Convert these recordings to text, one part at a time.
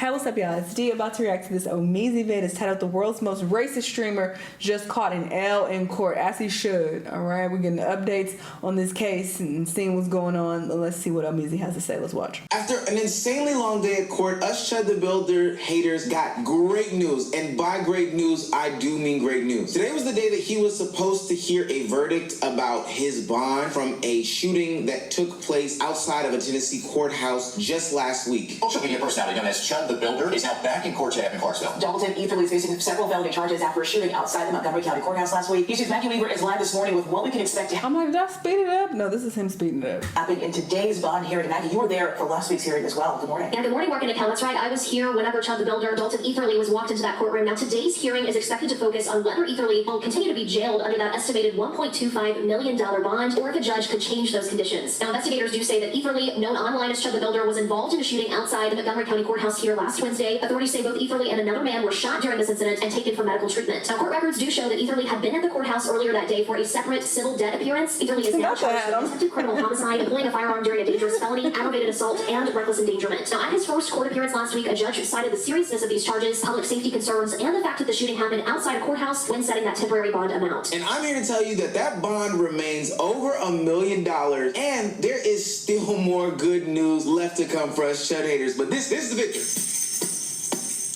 Hey, what's up, y'all? It's D about to react to this amazing vid. It's titled "The World's Most Racist Streamer Just Caught an L in Court," as he should. All right, we're getting the updates on this case and seeing what's going on. Let's see what Amizi has to say. Let's watch. After an insanely long day at court, us Chud the Builder haters got great news. And by great news, I do mean great news. Today was the day that he was supposed to hear a verdict about his bond from a shooting that took place outside of a Tennessee courthouse just last week. Social media personality known as Chud the Builder is now back in court today in Clarksville. Dalton Etherly is facing several felony charges after a shooting outside the Montgomery County Courthouse last week. YouTube's Matthew Weaver is live this morning with what we can expect to I'm like, did I speed it up? No, this is him speeding it up. happen in today's bond hearing. Maggie, you were there for last week's hearing as well. Good morning. Yeah, good morning, Mark and Nicole. That's right. I was here whenever Chud the Builder, Dalton Etherly, was walked into that courtroom. Now, today's hearing is expected to focus on whether Etherly will continue to be jailed under that estimated $1.25 million bond, or if a judge could change those conditions. Now, investigators do say that Etherly, known online as Chud the Builder, was involved in a shooting outside the Montgomery County Courthouse here last Wednesday. Authorities say both Etherly and another man were shot during this incident and taken for medical treatment. Now, court records do show that Etherly had been at the courthouse earlier that day for a separate civil debt appearance. Etherly is now charged with attempted criminal homicide, employing a firearm during a dangerous felony, aggravated assault, and reckless endangerment. Now, at his first court appearance last week, a judge cited the seriousness of these charges, public safety concerns, and the fact that the shooting happened outside a courthouse when setting that temporary bond amount. And I'm here to tell you that that bond remains over $1 million, and there is still more good news left to come for us Chud haters. But this is the victory.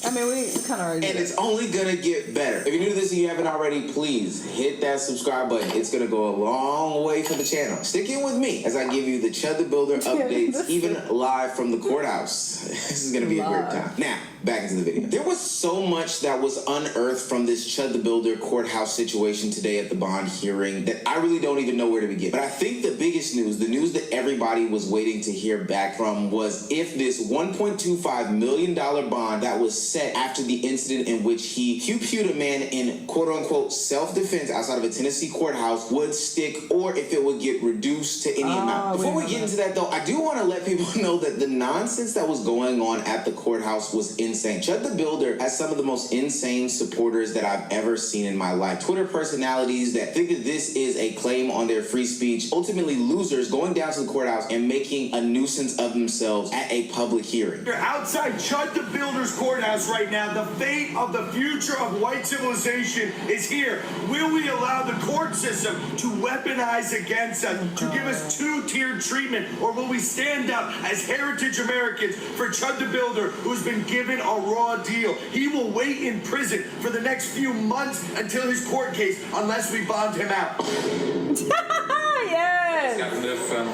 I mean, we kind of already And it's only gonna get better. If you're new to this and you haven't already, please hit that subscribe button. It's gonna go a long way for the channel. Stick in with me as I give you the Chud the Builder updates, even live from the courthouse. This is gonna be a great time. Now, back into the video. There was so much that was unearthed from this Chud the Builder courthouse situation today at the bond hearing that I really don't even know where to begin. But I think the biggest news, the news that everybody was waiting to hear back from, was if this $1.25 million bond that was set after the incident in which he pew-pewed a man in quote-unquote self-defense outside of a Tennessee courthouse would stick, or if it would get reduced to any amount. Before we get into that though, I do want to let people know that the nonsense that was going on at the courthouse was insane. Chud the Builder has some of the most insane supporters that I've ever seen in my life. Twitter personalities that think that this is a claim on their free speech, ultimately losers going down to the courthouse and making a nuisance of themselves at a public hearing. You're outside Chud the Builder's courthouse right now. The fate of the future of white civilization is here. Will we allow the court system to weaponize against us, to give us two-tiered treatment, or will we stand up as heritage Americans for Chud the Builder, who's been given a raw deal? He will wait in prison for the next few months until his court case, unless we bond him out. Yes! Got removed from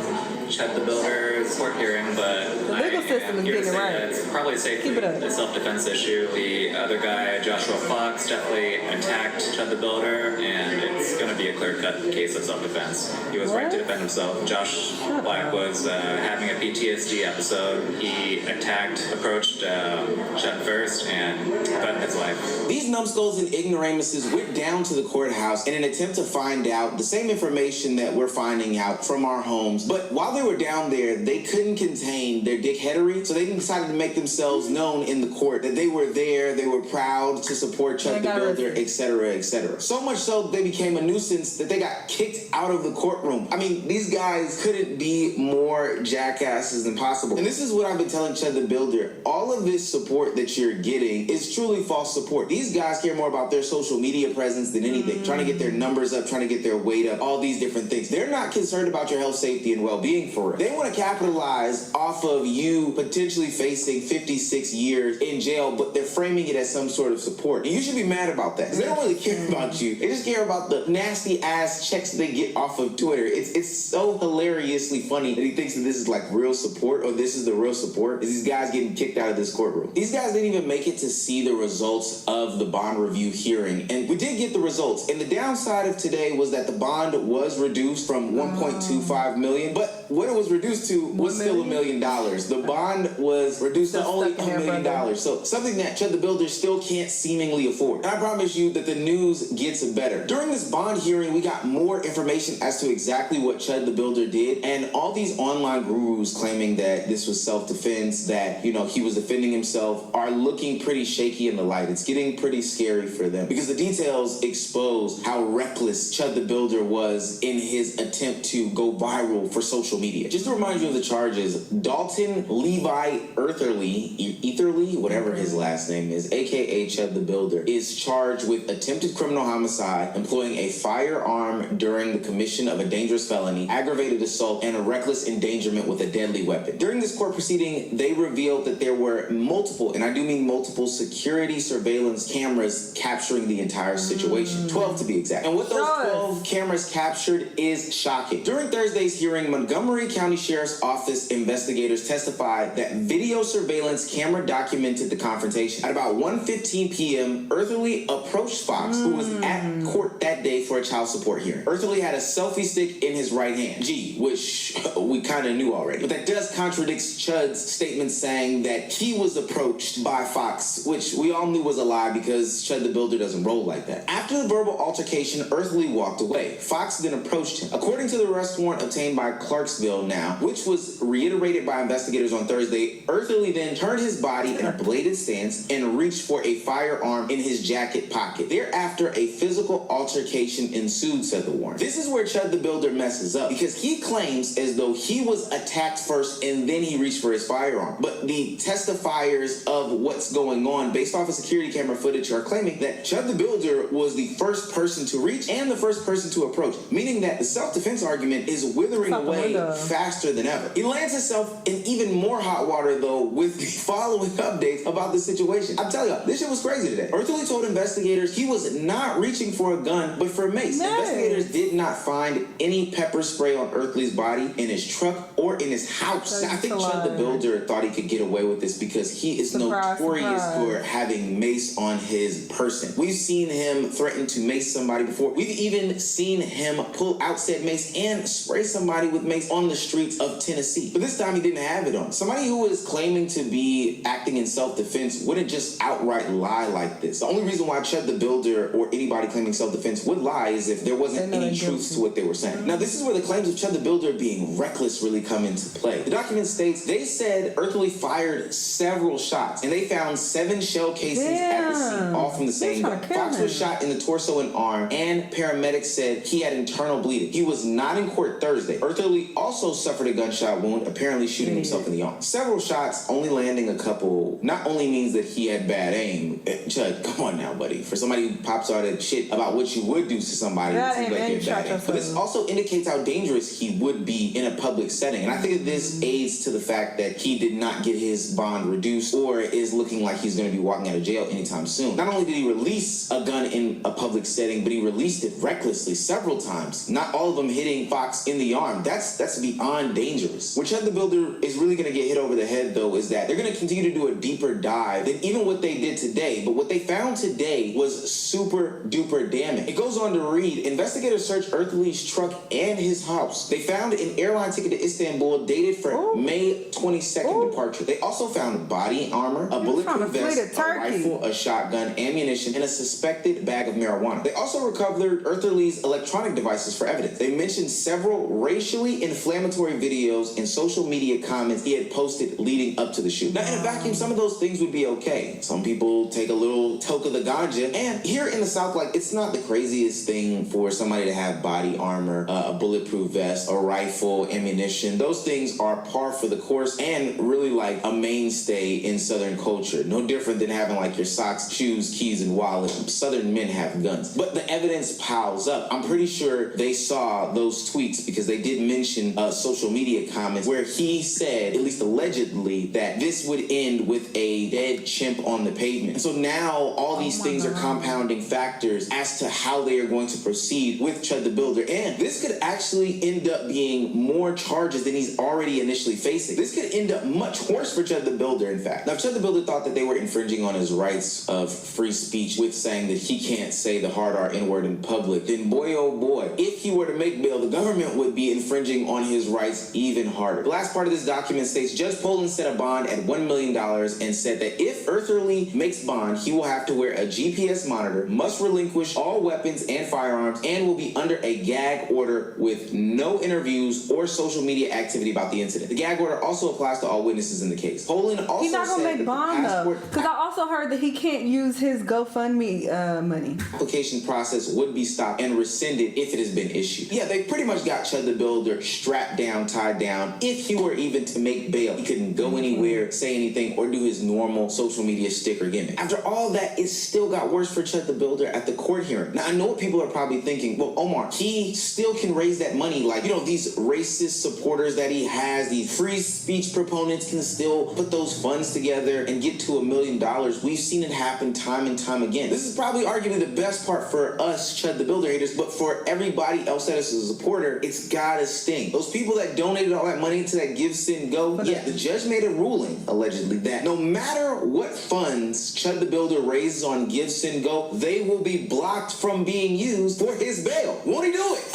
Chud the Builder's court hearing, but the legal system is getting it right. It's probably safely a self-defense issue. The other guy, Joshua Fox, definitely attacked Chud the Builder, and it's going to be a clear-cut case of self-defense. He was right to defend himself. Josh Black was having a PTSD episode. He approached Chud first, and threatened his life. These numbskulls and ignoramuses went down to the courthouse in an attempt to find out the same information that we're finding out from our homes. But while they were down there, they couldn't contain their dickheadery, so they decided to make themselves known in the court that they were there, they were proud to support Chud the Builder, etc., etc. So much so that they became a nuisance that they got kicked out of the courtroom. I mean, these guys couldn't be more jackasses than possible. And this is what I've been telling Chud the Builder. All of this support that you're getting is truly false support. These guys care more about their social media presence than anything, trying to get their numbers up, trying to get their weight up, all these different things. They're not concerned about your health, safety, and well-being for it. They want to capitalize off of you potentially facing 56 years in jail, but they're framing it as some sort of support. And you should be mad about that, because they don't really care about you. They just care about the nasty ass checks they get off of Twitter. It's so hilariously funny that he thinks that this is like real support, or this is the real support, is these guys getting kicked out of this courtroom. These guys didn't even make it to see the results of the bond review hearing, and we did get the results. And the downside of today was that the bond was reduced from $1.25 million, but what it was reduced to was still $1 million. The bond was reduced to only $1 million. So something that Chud the Builder still can't seemingly afford. And I promise you that the news gets better. During this bond hearing, we got more information as to exactly what Chud the Builder did, and all these online gurus claiming that this was self-defense, that, you know, he was defending himself, are looking pretty shaky in the light. It's getting pretty scary for them, because the details expose how reckless Chud the Builder was in his attempt to go viral for social social media. Just to remind you of the charges, Dalton Levi Etherly, whatever his last name is, aka Chud the Builder, is charged with attempted criminal homicide, employing a firearm during the commission of a dangerous felony, aggravated assault, and a reckless endangerment with a deadly weapon. During this court proceeding, they revealed that there were multiple, and I do mean multiple, security surveillance cameras capturing the entire situation. 12 to be exact. And what those 12 cameras captured is shocking. During Thursday's hearing, Montgomery County Sheriff's Office investigators testified that video surveillance camera documented the confrontation. At about 1:15 p.m., Earthley approached Fox, who was at court that day for a child support hearing. Earthley had a selfie stick in his right hand, which we kind of knew already. But that does contradict Chud's statement saying that he was approached by Fox, which we all knew was a lie because Chud the Builder doesn't roll like that. After the verbal altercation, Earthley walked away. Fox then approached him. According to the arrest warrant obtained by Clarksville now, which was reiterated by investigators on Thursday, Earthley then turned his body in a bladed stance and reached for a firearm in his jacket pocket. Thereafter, a physical altercation ensued, said the warrant. This is where Chud the Builder messes up because he claims as though he was attacked first and then he reached for his firearm. But the testifiers of what's going on based off of security camera footage are claiming that Chud the Builder was the first person to reach and the first person to approach, meaning that the self-defense argument is withering away faster than ever. He lands himself in even more hot water, though, with the following updates about the situation. I'm telling y'all, this shit was crazy today. Earthley told investigators he was not reaching for a gun, but for mace. Investigators did not find any pepper spray on Earthley's body, in his truck, or in his house. Now, I think Chud the Builder thought he could get away with this because he is notorious for having mace on his person. We've seen him threaten to mace somebody before. We've even seen him pull out said mace and spray somebody with mace on the streets of Tennessee. But this time he didn't have it on. Somebody who is claiming to be acting in self-defense wouldn't just outright lie like this. The only reason why Chud the Builder or anybody claiming self-defense would lie is if there wasn't any truth to what they were saying. Now, this is where the claims of Chud the Builder being reckless really come into play. The document states they said Earthley fired several shots and they found 7 shell casings at the scene, all from the same gun. Fox was shot in the torso and arm, and paramedics said he had internal bleeding. He was not in court Thursday. Earthley also suffered a gunshot wound, apparently shooting himself in the arm. Several shots, only landing a couple, not only means that he had bad aim. Chud, come on now, buddy. For somebody who pops out that shit about what you would do to somebody, it seems like you had bad aim. But this also indicates how dangerous he would be in a public setting. And I think that this aids to the fact that he did not get his bond reduced or is looking like he's going to be walking out of jail anytime soon. Not only did he release a gun in a public setting, but he released it recklessly several times. Not all of them hitting Fox in the arm. That's beyond dangerous. Where Chud the Builder is really going to get hit over the head, though, is that they're going to continue to do a deeper dive than even what they did today. But what they found today was super duper damning. It goes on to read, investigators searched Earthley's truck and his house. They found an airline ticket to Istanbul dated for May 22nd departure. They also found body armor, a bulletproof vest, a rifle, a shotgun, ammunition, and a suspected bag of marijuana. They also recovered Earthley's electronic devices for evidence. They mentioned several racially inflammatory videos and social media comments he had posted leading up to the shoot. Now, in a vacuum, some of those things would be okay. Some people take a little toke of the ganja, and here in the South, like, it's not the craziest thing for somebody to have body armor, a bulletproof vest, a rifle, ammunition. Those things are par for the course and really like a mainstay in Southern culture. No different than having like your socks, shoes, keys, and wallet. Southern men have guns. But the evidence piles up. I'm pretty sure they saw those tweets because they did mention social media comments where he said, at least allegedly, that this would end with a dead chimp on the pavement. And so now all these things are compounding factors as to how they are going to proceed with Chud the Builder. And this could actually end up being more charges than he's already initially facing. This could end up much worse for Chud the Builder, in fact. Now, if Chud the Builder thought that they were infringing on his rights of free speech with saying that he can't say the hard R N-word in public, then boy, oh boy, if he were to make bail, the government would be infringing on his rights even harder. The last part of this document states Judge Poland set a bond at $1 million and said that if Earthley makes bond, he will have to wear a GPS monitor, must relinquish all weapons and firearms, and will be under a gag order with no interviews or social media activity about the incident. The gag order also applies to all witnesses in the case. Poland also he's not gonna said make bond though, because I also heard that he can't use his GoFundMe money. Application process would be stopped and rescinded if it has been issued. Yeah, they pretty much got Chud the Builder strapped down, tied down. If he were even to make bail, he couldn't go anywhere, say anything, or do his normal social media sticker gimmick. After all that, it still got worse for Chud the Builder at the court hearing. Now, I know what people are probably thinking. Well, Omar, he still can raise that money. Like, you know, these racist supporters that he has, these free speech proponents can still put those funds together and get to $1 million. We've seen it happen time and time again. This is probably arguably the best part for us Chud the Builder haters, but for everybody else that is a supporter, it's gotta sting. Those people that donated all that money into that Give, Send, Go, yeah, the judge made a ruling, allegedly, that no matter what funds Chud the Builder raises on Give, Send, Go, they will be blocked from being used for his bail. Won't he do it?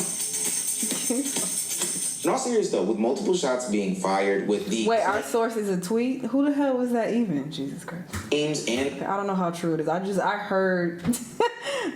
In all seriousness, though, with multiple shots being fired, with the... Wait, our source is a tweet? Who the hell was that even? Jesus Christ. Aims and... I don't know how true it is. I heard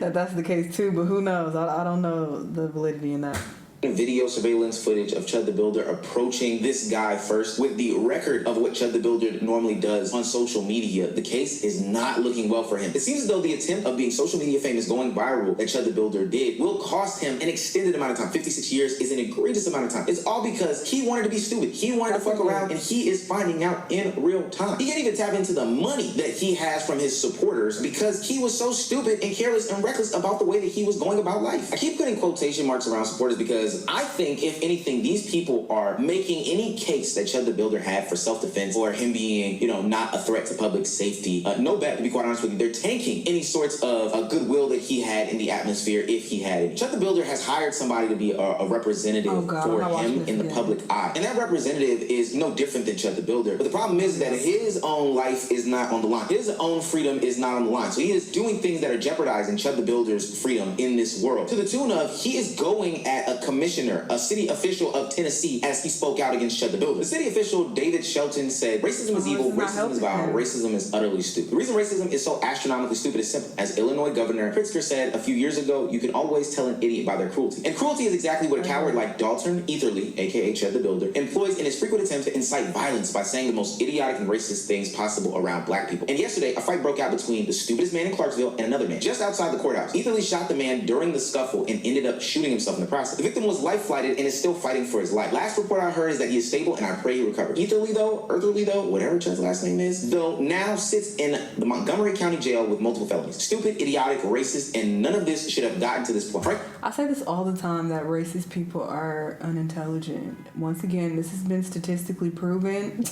that that's the case too, but who knows? I don't know the validity in that. Video surveillance footage of Chud the Builder approaching this guy first with the record of what Chud the Builder normally does on social media. The case is not looking well for him. It seems as though the attempt of being social media famous going viral that Chud the Builder did will cost him an extended amount of time. 56 years is an egregious amount of time. It's all because he wanted to be stupid. He wanted to fuck around, and he is finding out in real time. He can't even tap into the money that he has from his supporters because he was so stupid and careless and reckless about the way that he was going about life. I keep putting quotation marks around supporters because I think, if anything, these people are making any case that Chud the Builder had for self-defense or him being, you know, not a threat to public safety. No bet, to be quite honest with you. They're tanking any sorts of goodwill that he had in the atmosphere if he had it. Chud the Builder has hired somebody to be a representative for him in the public eye. And that representative is no different than Chud the Builder. But the problem is that his own life is not on the line. His own freedom is not on the line. So he is doing things that are jeopardizing Chud the Builder's freedom in this world. To the tune of, he is going at a commissioner, a city official of Tennessee, as he spoke out against Chud the Builder. The city official, David Shelton, said, racism is evil, racism is vile, racism is utterly stupid. The reason racism is so astronomically stupid is simple. As Illinois Governor Pritzker said a few years ago, you can always tell an idiot by their cruelty. And cruelty is exactly what a coward like Dalton Etherly, aka Chud the Builder, employs in his frequent attempt to incite violence by saying the most idiotic and racist things possible around black people. And yesterday, a fight broke out between the stupidest man in Clarksville and another man just outside the courthouse. Etherly shot the man during the scuffle and ended up shooting himself in the process. The victim was life-flighted and is still fighting for his life. Last report I heard is that he is stable, and I pray he recovers. Etherly though, whatever Chud's last name is, though, now sits in the Montgomery County Jail with multiple felonies. Stupid, idiotic, racist, and none of this should have gotten to this point. Right? I say this all the time, that racist people are unintelligent. Once again, this has been statistically proven.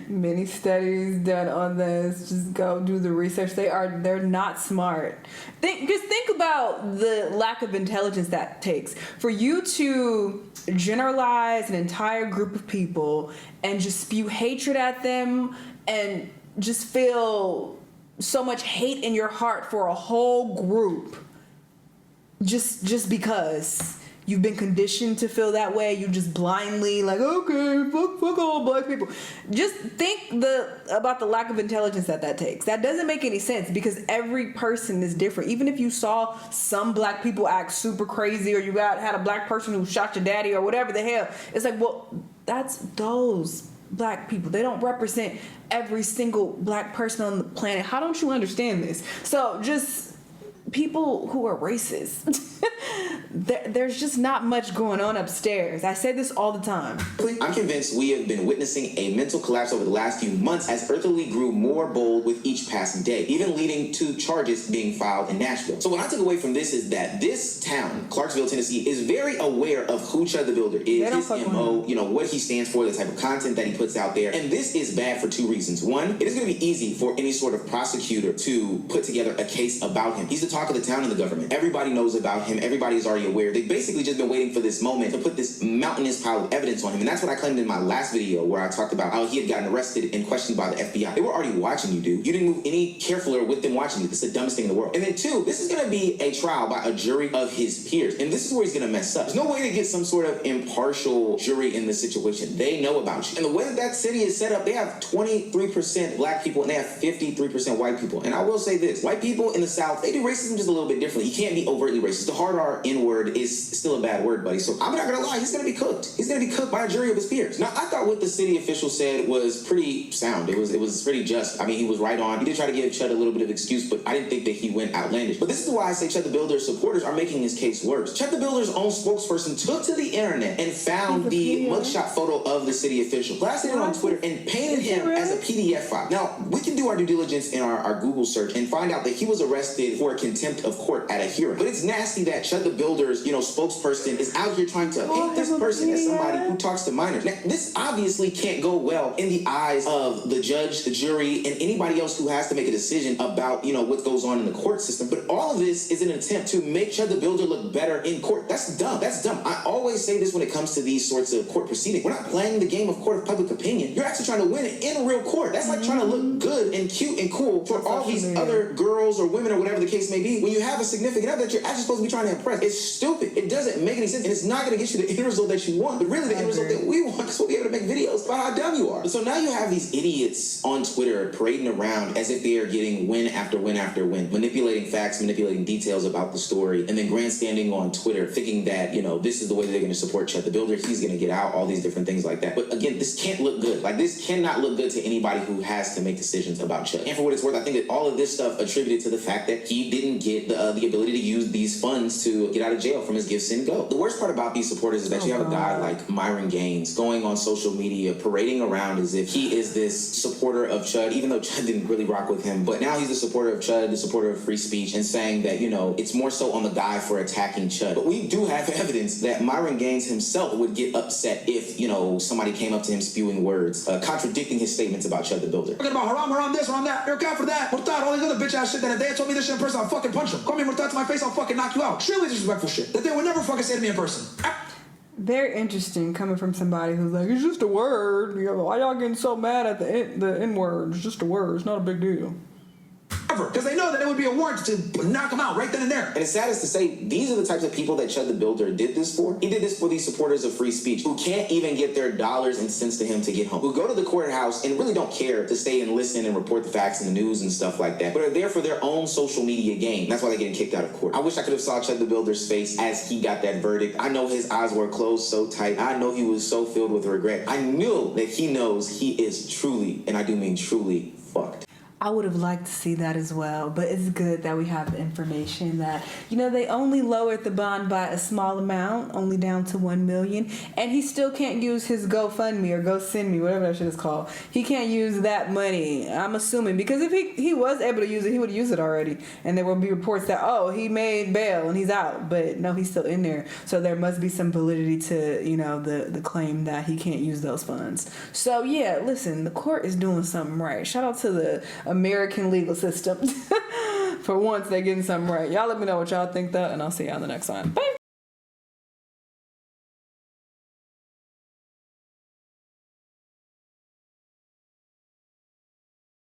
Many studies done on this. Just go do the research. They're not smart. Think about the lack of intelligence that takes for you to generalize an entire group of people and just spew hatred at them and just feel so much hate in your heart for a whole group just because you've been conditioned to feel that way. You just blindly like, okay, fuck all black people. Just think about the lack of intelligence that takes. That doesn't make any sense because every person is different. Even if you saw some black people act super crazy, or you had a black person who shot your daddy or whatever the hell, it's like, well, that's those black people. They don't represent every single black person on the planet. How don't you understand this? So just people who are racist. There's just not much going on upstairs. I say this all the time. I'm convinced we have been witnessing a mental collapse over the last few months as Etherly grew more bold with each passing day, even leading to charges being filed in Nashville. So what I took away from this is that this town, Clarksville, Tennessee, is very aware of who Chud the Builder is, his MO, what he stands for, the type of content that he puts out there. And this is bad for two reasons. One, it is going to be easy for any sort of prosecutor to put together a case about him. He's the talk of the town in the government. Everybody knows about him. Everybody's already aware. They've basically just been waiting for this moment to put this mountainous pile of evidence on him. And that's what I claimed in my last video, where I talked about how he had gotten arrested and questioned by the FBI. They were already watching you, dude. You didn't move any carefuler with them watching you. This is the dumbest thing in the world. And then two, this is going to be a trial by a jury of his peers. And this is where he's going to mess up. There's no way to get some sort of impartial jury in this situation. They know about you. And the way that city is set up, they have 23% black people and they have 53% white people. And I will say this, white people in the South, they do racism just a little bit differently. You can't be overtly racist. The hard R, N-word, N-word is still a bad word, buddy. So I'm not gonna lie, he's gonna be cooked. He's gonna be cooked by a jury of his peers. Now, I thought what the city official said was pretty sound. It was pretty just. I mean, he was right on. He did try to give Chud a little bit of excuse, but I didn't think that he went outlandish. But this is why I say Chud the Builder's supporters are making his case worse. Chud the Builder's own spokesperson took to the internet and found the mugshot photo of the city official, blasted it on Twitter, and painted him as a PDF file. Now, we can do our due diligence in our Google search and find out that he was arrested for contempt of court at a hearing. But it's nasty that Chud the Builder's, spokesperson is out here trying to paint this person as somebody who talks to minors. Now, this obviously can't go well in the eyes of the judge, the jury, and anybody else who has to make a decision about, what goes on in the court system. But all of this is an attempt to make Chud the Builder look better in court. That's dumb. That's dumb. I always say this when it comes to these sorts of court proceedings. We're not playing the game of court of public opinion. You're actually trying to win it in a real court. That's like trying to look good and cute and cool for all these other girls or women or whatever the case may be when you have a significant other that you're actually supposed to be trying to impress. It's stupid. It doesn't make any sense, and it's not going to get you the end result that you want. But really, the end result that we want is we'll be able to make videos about how dumb you are. So now you have these idiots on Twitter parading around as if they are getting win after win after win, manipulating facts, manipulating details about the story, and then grandstanding on Twitter, thinking that, this is the way they're going to support Chud the Builder. He's going to get out, all these different things like that. But again, this can't look good. Like, this cannot look good to anybody who has to make decisions about Chud. And for what it's worth, I think that all of this stuff attributed to the fact that he didn't get the ability to use these funds to get out of jail from his Give, Sin, Go. The worst part about these supporters is that you have a guy like Myron Gaines going on social media, parading around as if he is this supporter of Chud, even though Chud didn't really rock with him. But now he's the supporter of Chud, the supporter of free speech, and saying that, it's more so on the guy for attacking Chud. But we do have evidence that Myron Gaines himself would get upset if, somebody came up to him spewing words, contradicting his statements about Chud the Builder. Talking about haram this, haram that, you're God for that. Murtad, all these other bitch ass shit that if they had told me this shit in person, I'll fucking punch them. Call me Murtad to my face, I'll fucking knock you out. Extremely disrespectful shit that they would never fucking say to me in person. Very interesting coming from somebody who's like, it's just a word. Why y'all getting so mad at the N-word? It's just a word. It's not a big deal. Because they know that it would be a warrant to knock them out right then and there. And it's saddest to say, these are the types of people that Chud the Builder did this for. He did this for these supporters of free speech who can't even get their dollars and cents to him to get home, who go to the courthouse and really don't care to stay and listen and report the facts in the news and stuff like that, but are there for their own social media gain. That's why they're getting kicked out of court. I wish I could have saw Chud the Builder's face as he got that verdict. I know his eyes were closed so tight. I know he was so filled with regret. I knew that he knows he is truly, and I do mean truly, fucked. I would have liked to see that as well, but it's good that we have the information that, they only lowered the bond by a small amount, only down to $1 million, and he still can't use his GoFundMe or GoSendMe, whatever that shit is called. He can't use that money, I'm assuming, because if he was able to use it, he would use it already, and there will be reports that, he made bail and he's out, but no, he's still in there, so there must be some validity to, the claim that he can't use those funds. So yeah, listen, the court is doing something right. Shout out to the American legal system. For once, they're getting something right. Y'all let me know what y'all think, though, and I'll see y'all in the next one. Bye.